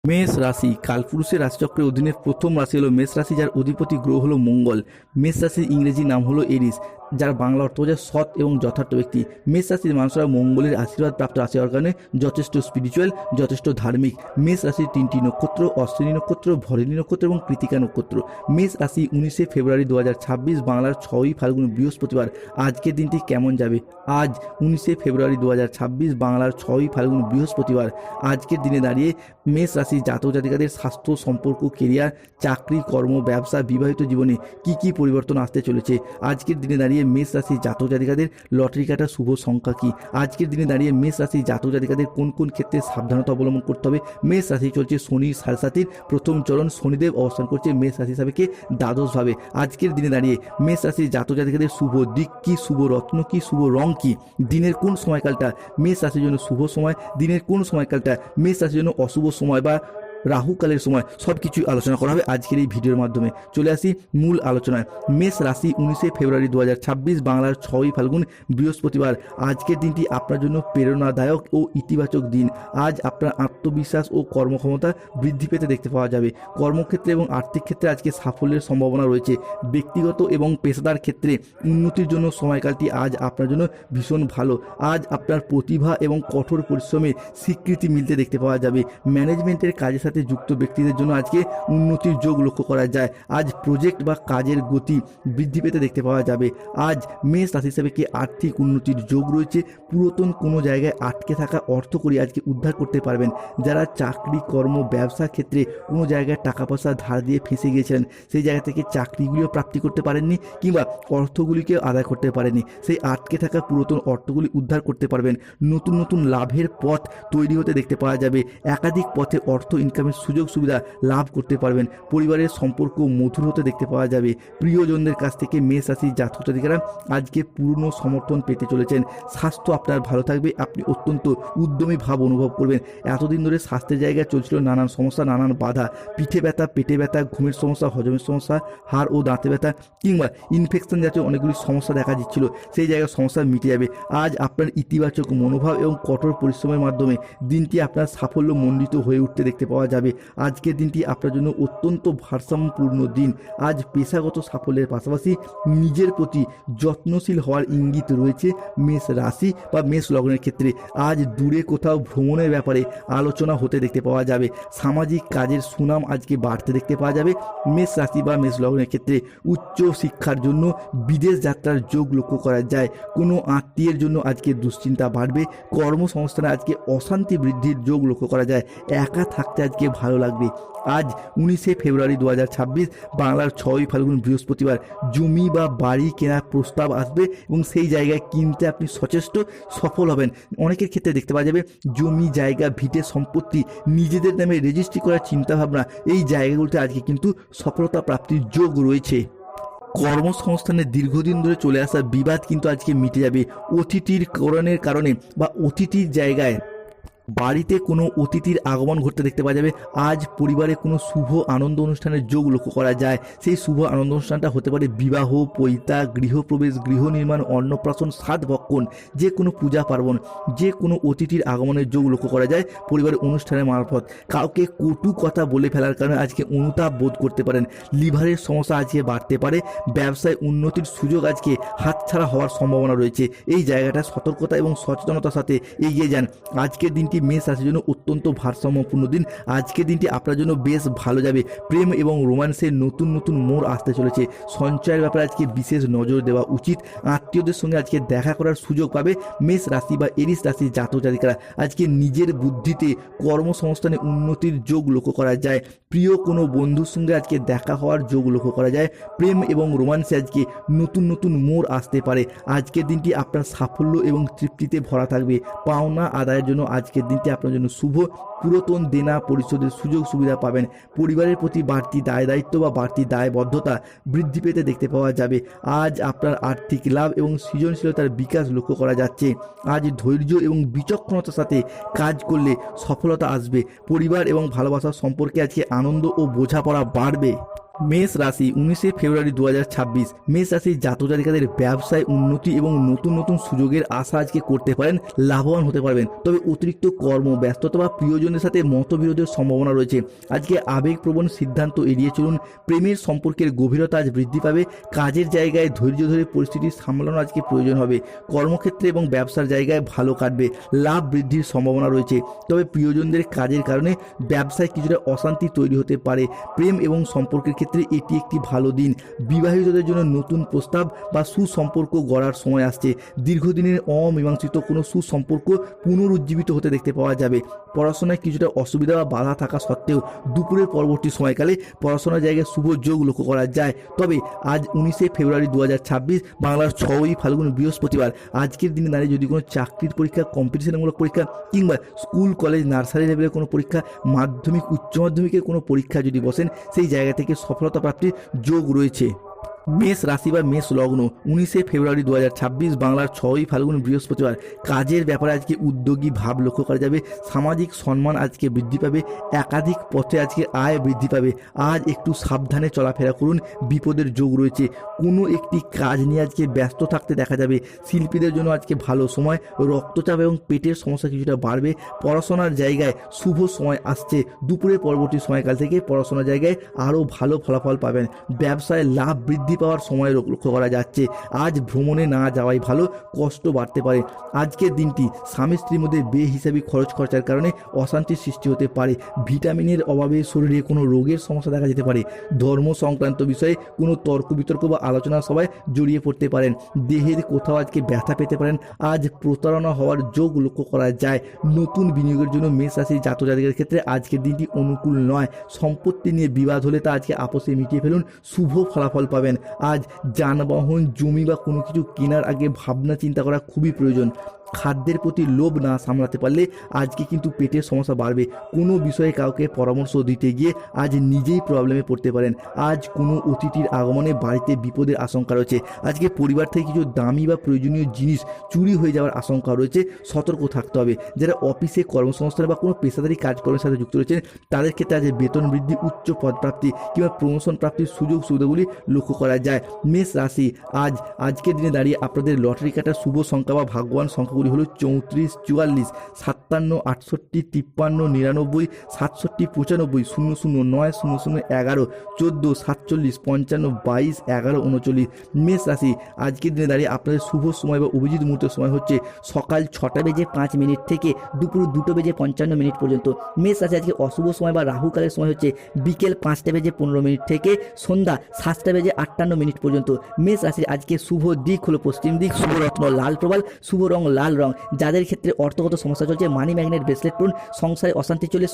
মেষ রাশি কালপুরুষের রাশিচক্রের অধীনে প্রথম রাশি হলো মেষ রাশি, যার অধিপতি গ্রহ হলো মঙ্গল। মেষ রাশির ইংরেজি নাম হলো এরিস, যার বাংলা অর্থ বোঝায় সৎ এবং যথার্থ ব্যক্তি। মেষ রাশির মানুষরা মঙ্গলের আশীর্বাদ প্রাপ্ত রাশি হওয়ার কারণে যথেষ্ট স্পিরিচুয়াল, যথেষ্ট ধার্মিক। মেষ রাশির তিনটি নক্ষত্র: অশ্বিনী নক্ষত্র, ভরণী নক্ষত্র এবং কৃতিকা নক্ষত্র। মেষ রাশি 19 ফেব্রুয়ারি 2026, বাংলার 6ই ফাল্গুন বৃহস্পতিবার। আজকের দিনটি কেমন যাবে? আজ 19 ফেব্রুয়ারি 2026, বাংলার 6ই ফাল্গুন বৃহস্পতিবার। আজকের দিনে দাঁড়িয়ে মেষ রাশির জাতক জাতিকাদের স্বাস্থ্য, সম্পর্ক, কেরিয়ার, চাকরি, কর্ম, ব্যবসা, বিবাহিত জীবনে কি কি পরিবর্তন আসতে চলেছে? আজকের দিনে দাঁড়িয়ে মেষ রাশির জাতক জাতিকাদের লটারি কাটার শুভ সংখ্যা কি? আজকের দিনে দাঁড়িয়ে মেষ রাশির জাতক জাতিকাদের কোন কোন ক্ষেত্রে সাবধানতা অবলম্বন করতে হবে? মেষ রাশি চলছে শনির সাড়ে প্রথম চরণ, শনিদেব অবস্থান করছে মেষ রাশি সাপেক্ষে দ্বাদশভাবে। আজকের দিনে দাঁড়িয়ে মেষ রাশির জাতক জাতিকাদের শুভ দিক কি, শুভ রত্ন কি, শুভ রং কি? দিনের কোন সময়কালটা মেষ রাশির জন্য শুভ সময়? দিনের কোন সময়কালটা মেষ রাশির জন্য অশুভ সময় বা রাহুকালের সময়? সব কিছুই আলোচনা করা হবে আজকের এই ভিডিওর মাধ্যমে। চলে আসি মূল আলোচনায়। মেষ রাশি 19 ফেব্রুয়ারি 2026, বাংলার 6ই ফাল্গুন বৃহস্পতিবার। আজকের দিনটি আপনার জন্য প্রেরণাদায়ক ও ইতিবাচক দিন। আজ আপনার আত্মবিশ্বাস ও কর্মক্ষমতা বৃদ্ধি পেতে দেখতে পাওয়া যাবে। কর্মক্ষেত্রে এবং আর্থিক ক্ষেত্রে আজকে সাফল্যের সম্ভাবনা রয়েছে। ব্যক্তিগত এবং পেশাদার ক্ষেত্রে উন্নতির জন্য সময়কালটি আজ আপনার জন্য ভীষণ ভালো। আজ আপনার প্রতিভা এবং কঠোর পরিশ্রমের স্বীকৃতি মিলতে দেখতে পাওয়া যাবে। ম্যানেজমেন্টের কাজের সাথে যুক্ত ব্যক্তিদের জন্য আজকে উন্নতির যোগ লক্ষ্য করা যায়। আজ প্রজেক্ট বা কাজের গতি বৃদ্ধি পেতে দেখতে পাওয়া যাবে। আজ মেষ রাশি হিসেবে কি আর্থিক উন্নতির যোগ রয়েছে। পুরাতন কোনো জায়গায় আটকে থাকা অর্থ করে আজকে উদ্ধার করতে পারবেন। যারা চাকরি, কর্ম, ব্যবসা ক্ষেত্রে কোনো জায়গায় টাকা পয়সা ধার দিয়ে ফেঁসে গিয়েছিলেন, সেই জায়গা থেকে চাকরিগুলিও প্রাপ্তি করতে পারেননি কিংবা অর্থগুলিকে আদায় করতে পারেননি, সেই আটকে থাকা পুরাতন অর্থগুলি উদ্ধার করতে পারবেন। নতুন নতুন লাভের পথ তৈরি হতে দেখতে পাওয়া যাবে। একাধিক পথে অর্থ ইনকামের সুযোগ সুবিধা লাভ করতে পারবেন। পরিবারের সম্পর্ক মধুর হতে দেখতে পাওয়া যাবে। প্রিয়জনদের কাছ থেকে মেষ রাশির জাতক জাতিকারা আজকে পূর্ণ সমর্থন পেতে চলেছেন। স্বাস্থ্য আপনার ভালো থাকবে। আপনি অত্যন্ত উদ্যমী ভাব অনুভব করবেন। এতদিন ধরে স্বাস্থ্যের জায়গায় চলছিল নানান সমস্যা, নানান বাধা, পিঠে ব্যথা, পেটে ব্যথা, ঘুমের সমস্যা, হজমের সমস্যা, হাড় ও দাঁতে ব্যথা কিংবা ইনফেকশন জাতীয় অনেকগুলি সমস্যা দেখা দিচ্ছিল, সেই জায়গায় সমস্যা মিটে যাবে। আজ আপনার ইতিবাচক মনোভাব এবং কঠোর পরিশ্রমের মাধ্যমে দিনটি আপনার সাফল্য মণ্ডিত হয়ে উঠতে দেখতে পাওয়া যাবে। আজকের দিনটি আপনার জন্য অত্যন্ত ভারসাম্যপূর্ণ দিন। আজ পেশাগত সাফল্যের পাশাপাশি নিজের প্রতি যত্নশীল হওয়ার ইঙ্গিত রয়েছে মেষ রাশি বা মেষ লগ্নের ক্ষেত্রে। আজ দূরে কোথাও ভ্রমণের ব্যাপারে আলোচনা হতে দেখতে পাওয়া যাবে। সামাজিক কাজের সুনাম আজকে বাড়তে দেখতে পাওয়া যাবে। মেষ রাশি বা মেষ লগ্নের ক্ষেত্রে উচ্চ শিক্ষার জন্য বিদেশ যাত্রার যোগ লক্ষ্য করা যায়। কোনো আত্মীয়ের জন্য আজকে দুশ্চিন্তা বাড়বে। কর্মসংস্থানে আজকে অশান্তি বৃদ্ধির যোগ লক্ষ্য করা যায়। একা থাকতে আজকে ভালো লাগবে। আজ 19 ফেব্রুয়ারি 2026, বাংলার 6ই ফাল্গুন বৃহস্পতিবার। জমি বা বাড়ি কেনার প্রস্তাব আসবে এবং সেই জায়গায় কিনতে আপনি সচেষ্ট সফল হবেন। অনেকের ক্ষেত্রে দেখতে পাওয়া যাবে জমি, জায়গা, ভিটে সম্পত্তি নিজেদের নামে রেজিস্ট্রি করার চিন্তাভাবনা, এই জায়গাগুলোতে আজকে কিন্তু সফলতা প্রাপ্তির যোগ রয়েছে। কর্মসংস্থানে দীর্ঘদিন ধরে চলে আসা বিবাদ কিন্তু আজকে মিটে যাবে। অতিথির কারণে বা অতিথির জায়গায় বাড়িতে কোনো অতিথির আগমন ঘটতে দেখতে পাওয়া যাবে। আজ পরিবারে কোনো শুভ আনন্দ অনুষ্ঠানের যোগ লক্ষ্য করা যায়। সেই শুভ আনন্দ অনুষ্ঠানটা হতে পারে বিবাহ, পৈতা, গৃহপ্রবেশ, গৃহ নির্মাণ, অন্নপ্রাশন, সাত ভক্ষণ, যে কোনো পূজা পার্বণ, যে কোনো অতিথির আগমনের যোগ লক্ষ্য করা যায় পরিবারের অনুষ্ঠানের মারফত। কাউকে কটু কথা বলে ফেলার কারণে আজকে অনুতাপ বোধ করতে পারেন। লিভারের সমস্যা আজকে বাড়তে পারে। ব্যবসায় উন্নতির সুযোগ আজকে হাতছাড়া হওয়ার সম্ভাবনা রয়েছে। এই জায়গাটা সতর্কতা এবং সচেতনতার সাথে এগিয়ে যান। আজকের দিনটি মেষ রাশির জন্য অত্যন্ত ভারসাম্যপূর্ণ দিন। আজকের দিনটি আপনার জন্য বেশ ভালো যাবে। প্রেম এবং রোম্যান্সের নতুন নতুন মোড় আসতে চলেছে। সঞ্চয়ের ব্যাপারে আজকে বিশেষ নজর দেওয়া উচিত। আত্মীয়দের সঙ্গে আজকে দেখা করার সুযোগ পাবে মেষ রাশি বা এরিস রাশির জাতক জাতিকারা। আজকে নিজের বুদ্ধিতে কর্মসংস্থানে উন্নতির যোগ লক্ষ্য করা যায়। প্রিয় কোনো বন্ধুর সঙ্গে আজকে দেখা হওয়ার যোগ লক্ষ্য করা যায়। প্রেম এবং রোম্যান্সে আজকে নতুন নতুন মোড় আসতে পারে। আজকের দিনটি আপনার সাফল্য এবং তৃপ্তিতে ভরা থাকবে। পাওনা আদায়ের জন্য আজকের দিনটি আপনার জন্য শুভ। পুরাতন দেনা পরিশোধের সুযোগ সুবিধা পাবেন। পরিবারের প্রতি বাড়তি দায় দায়িত্ব বা বাড়তি দায়বদ্ধতা বৃদ্ধি পেতে দেখতে পাওয়া যাবে। আজ আপনার আর্থিক লাভ এবং সৃজনশীলতার বিকাশ লক্ষ্য করা যাচ্ছে। আজ ধৈর্য এবং বিচক্ষণতার সাথে কাজ করলে সফলতা আসবে। পরিবার এবং ভালোবাসার সম্পর্কে আজকে আনন্দ ও বোঝাপড়া বাড়বে। মেষ রাশি 19 ফেব্রুয়ারি 2026। মেষ রাশির জাতক জাতিকাদের ব্যবসায় উন্নতি এবং নতুন নতুন সুযোগের আশা আজকে করতে পারেন, লাভবান হতে পারবেন। তবে অতিরিক্ত কর্ম ব্যস্ততা বা প্রিয়জনের সাথে মতবিরোধের সম্ভাবনা রয়েছে। আজকে আবেগপ্রবণ সিদ্ধান্ত এড়িয়ে চলুন। প্রেমের সম্পর্কের গভীরতা আজ বৃদ্ধি পাবে। কাজের জায়গায় ধৈর্য ধরে পরিস্থিতি সামলানো আজকে প্রয়োজন হবে। কর্মক্ষেত্রে এবং ব্যবসার জায়গায় ভালো কাটবে, লাভ বৃদ্ধির সম্ভাবনা রয়েছে। তবে প্রিয়জনদের কাজের কারণে ব্যবসায় কিছুটা অশান্তি তৈরি হতে পারে। প্রেম এবং সম্পর্কের ক্ষেত্রে এটি একটি ভালো দিন। বিবাহিতদের জন্য নতুন প্রস্তাব বা সুসম্পর্ক গড়ার সময় আসছে। দীর্ঘদিনের অমীমাংসিত কোনো সুসম্পর্ক পুনরুজ্জীবিত হতে দেখতে পাওয়া যাবে। পড়াশোনায় কিছুটা অসুবিধা বা বাধা থাকা সত্ত্বেও দুপুরের পরবর্তী সময়কালে পড়াশোনার জায়গায় শুভ যোগ লক্ষ্য করা যায়। তবে আজ 19 ফেব্রুয়ারি 2026 বাংলার 6ই ফাল্গুন বৃহস্পতিবার। আজকের দিনে দাঁড়িয়ে যদি কোনো চাকরির পরীক্ষা, কম্পিটিশনমূলক পরীক্ষা কিংবা স্কুল কলেজ নার্সারি লেভেলের কোনো পরীক্ষা, মাধ্যমিক উচ্চ মাধ্যমিকের কোনো পরীক্ষা যদি বসেন, সেই জায়গা থেকে সফলতা প্রাপ্তির যোগ রয়েছে। মেষ রাশি বা মেষ লগ্ন 19 ফেব্রুয়ারি 2026 বাংলার 6ই ফাল্গুন বৃহস্পতিবার। কাজের ব্যাপারে আজকে উদ্যোগী ভাব লক্ষ্য করা যাবে। সামাজিক সম্মান আজকে বৃদ্ধি পাবে। একাধিক পথে আজকে আয় বৃদ্ধি পাবে। আজ একটু সাবধানে চলাফেরা করুন, বিপদের যোগ রয়েছে। কোনো একটি কাজ নিয়ে আজকে ব্যস্ত থাকতে দেখা যাবে। শিল্পীদের জন্য আজকে ভালো সময়। রক্তচাপ এবং পেটের সমস্যা কিছুটা বাড়বে। পড়াশোনার জায়গায় শুভ সময় আসছে। দুপুরের পরবর্তী সময়কাল থেকে পড়াশোনার জায়গায় আরও ভালো ফলাফল পাবেন। ব্যবসায় লাভ বৃদ্ধি পাওয়ার সময় লক্ষ্য করা যাচ্ছে। আজ ভ্রমণে না যাওয়াই ভালো, কষ্ট বাড়তে পারে। আজকের দিনটি স্বামী স্ত্রীর মধ্যে বেহিসাবি খরচার কারণে অশান্তির সৃষ্টি হতে পারে। ভিটামিনের অভাবে শরীরে কোনো রোগের সমস্যা দেখা যেতে পারে। ধর্ম সংক্রান্ত বিষয়ে কোনো তর্ক বিতর্ক বা আলোচনা সভায় জড়িয়ে পড়তে পারেন। দেহের কোথাও আজকে ব্যথা পেতে পারেন। আজ প্রতারণা হওয়ার যোগ লক্ষ্য করা যায়। নতুন বিনিয়োগের জন্য মেষ রাশির জাতক জাতিকাদের ক্ষেত্রে আজকের দিনটি অনুকূল নয়। সম্পত্তি নিয়ে বিবাদ হলে তা আজকে আপোষে মিটিয়ে ফেলুন, শুভ ফলাফল পাবেন। আজ যানবাহন, জমি বা কোনো কিছু কেনার আগে ভাবনা চিন্তা করা খুবই প্রয়োজন। খাদ্যের প্রতি লোভ না সামলাতে পারলে আজকে কিন্তু পেটের সমস্যা বাড়বে। কোনো বিষয়ে কাউকে পরামর্শ দিতে গিয়ে আজ নিজেই প্রবলেমে পড়তে পারেন। আজ কোনো অতিথির আগমনে বাড়িতে বিপদের আশঙ্কা রয়েছে। আজকে পরিবার থেকে কিছু দামি বা প্রয়োজনীয় জিনিস চুরি হয়ে যাওয়ার আশঙ্কা রয়েছে, সতর্ক থাকতে হবে। যারা অফিসে, কর্মসংস্থানে বা কোনো পেশাদারি কাজকর্মের সাথে যুক্ত রয়েছেন, তাদের ক্ষেত্রে আজ বেতন বৃদ্ধি, উচ্চ পদপ্রাপ্তি কিংবা প্রমোশন প্রাপ্তির সুযোগ সুবিধাগুলি লক্ষ্য করা যায়। মেষ রাশি আজকের দিনে দাঁড়িয়ে আপনাদের লটারি কাটার শুভ সংখ্যা বা ভাগ্যবান সংখ্যাগুলি হলো 34, 44, 57, 68, 53, 99, 67, 95, 00, 9, 00, 11, 14, 47, 55, 22, 11, 39। মেষ রাশি আজকের দিনে দাঁড়িয়ে আপনাদের শুভ সময় বা অভিজিৎ মুহূর্তের সময় হচ্ছে সকাল 6টা বেজে 5 মিনিট থেকে দুপুর 2টো বেজে 55 মিনিট পর্যন্ত। মেষ রাশি আজকে অশুভ সময় বা রাহুকালের সময় হচ্ছে বিকেল 5টা বেজে 15 মিনিট থেকে সন্ধ্যা 7টা বেজে 58 মিনিট পর্যন্ত। মেষ রাশির আজকে শুভ দিক হলো পশ্চিম দিক, শুভ রত্ন লাল প্রবাল, শুভ রং লাল রং। যাদের ক্ষেত্রে অর্থগত সমস্যা চলছে, মানি ম্যাগনেট ব্রেসলেট পরুন। সংসারে অশান্তি চলে